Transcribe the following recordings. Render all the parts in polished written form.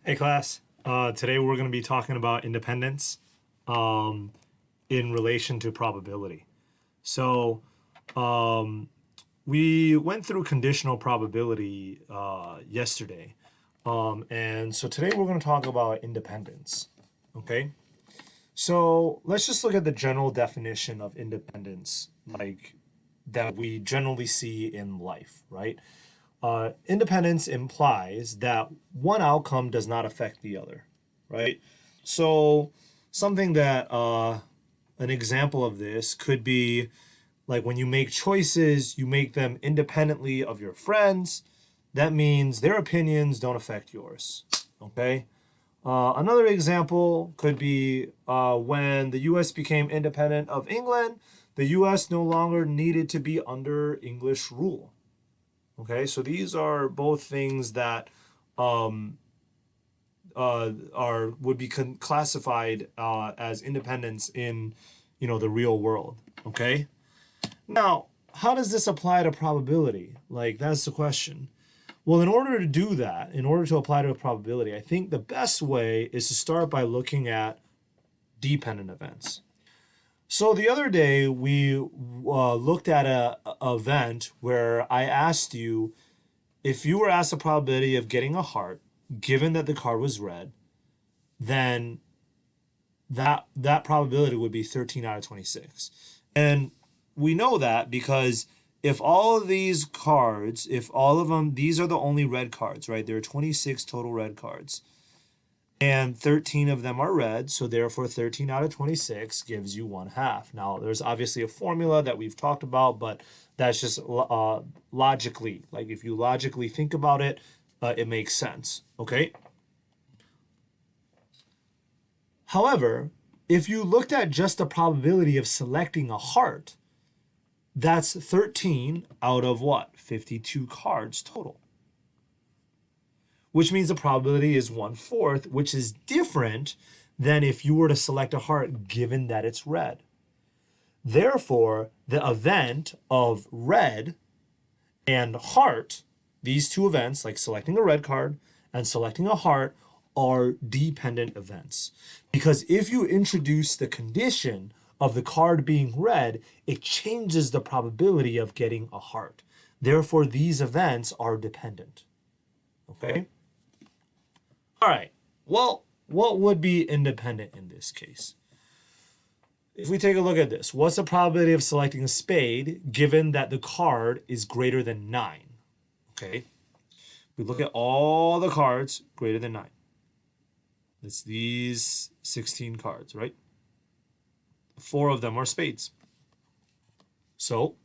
Hey class, today we're going to be talking about independence um, in relation to probability. So um, we went through conditional probability yesterday. And so today we're going to talk about independence. Okay, so let's just look at the general definition of independence, like that we generally see in life, right? Independence implies that one outcome does not affect the other, right? So, something that an example of this could be like when you make choices, you make them independently of your friends. That means their opinions don't affect yours, okay? Another example could be when the US became independent of England, the US no longer needed to be under English rule. Okay, so these are both things that um, are would be classified as independence in, the real world. Okay, now how does this apply to probability? Like that's the question. Well, in order to do that, in order to apply to a probability, I think the best way is to start by looking at dependent events. So the other day we looked at a event where I asked you if you were asked the probability of getting a heart, given that the card was red, then that probability would be 13 out of 26. And we know that because if all of these cards, if all of them, these are the only red cards, right? There are 26 total red cards. And 13 of them are red, so therefore 13 out of 26 gives you 1/2. Now, there's obviously a formula that we've talked about, but that's just logically. Like if you logically think about it, it makes sense, okay? However, if you looked at just the probability of selecting a heart, that's 13 out of what? 52 cards total. Which means the probability is 1/4, which is different than if you were to select a heart given that it's red. Therefore, the event of red and heart, these two events, like selecting a red card and selecting a heart, are dependent events. Because if you introduce the condition of the card being red, it changes the probability of getting a heart. Therefore, these events are dependent. Okay? All right. Well, what would be independent in this case? If we take a look at this, what's the probability of selecting a spade given that the card is greater than 9? Okay. We look at all the cards greater than 9. It's these 16 cards, right? 4 of them are spades. So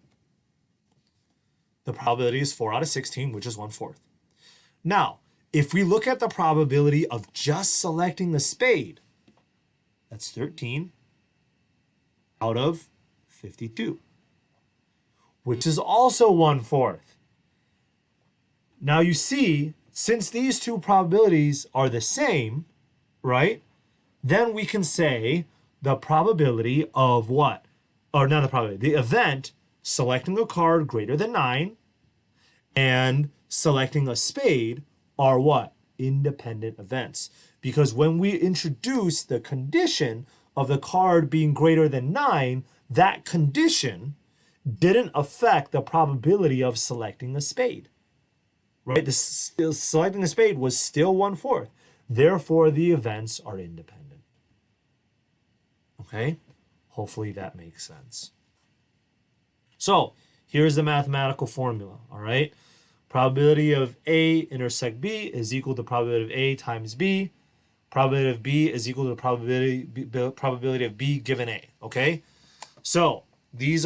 the probability is 4 out of 16, which is 1/4. Now, if we look at the probability of just selecting the spade, that's 13 out of 52, which is also 1/4. Now you see, since these two probabilities are the same, right? Then we can say the probability of what? Or not the probability, the event selecting a card greater than 9 and selecting a spade are what? Independent events. Because when we introduce the condition of the card being greater than 9, that condition didn't affect the probability of selecting a spade. Right? Selecting a spade was still 1/4. Therefore, the events are independent. Okay? Hopefully that makes sense. So, here's the mathematical formula, all right? Probability of A intersect B is equal to probability of A times B. Probability of B is equal to the probability of B given A, okay? So, these,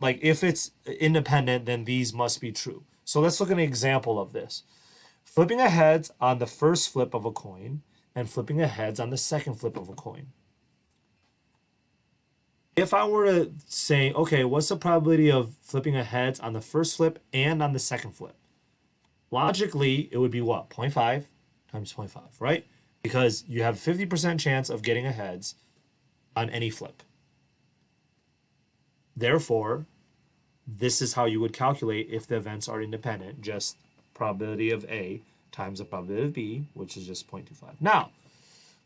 like if it's independent, then these must be true. So let's look at an example of this. Flipping a heads on the first flip of a coin and flipping a heads on the second flip of a coin. If I were to say, okay, what's the probability of flipping a heads on the first flip and on the second flip? Logically, it would be what? 0.5 times 0.5, right? Because you have 50% chance of getting a heads on any flip. Therefore, this is how you would calculate if the events are independent, just probability of A times the probability of B, which is just 0.25. Now,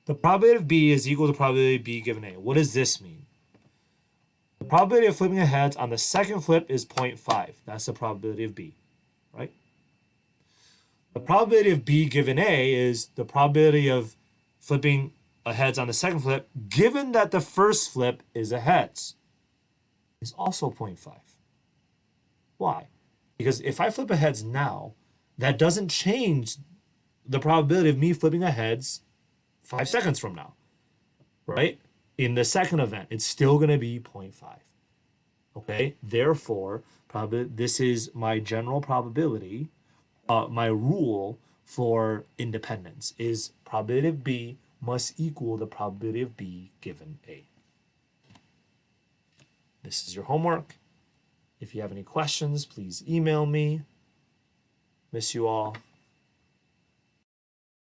the probability of B is equal to probability of B given A. What does this mean? The probability of flipping a heads on the second flip is 0.5. That's the probability of B, right? The probability of B given A is the probability of flipping a heads on the second flip, given that the first flip is a heads, is also 0.5. Why? Because if I flip a heads now, that doesn't change the probability of me flipping a heads 5 seconds from now, right? In the second event, it's still going to be 0.5. Okay, therefore, this is my general probability. My rule for independence is probability of B must equal the probability of B given A. This is your homework. If you have any questions, please email me. Miss you all.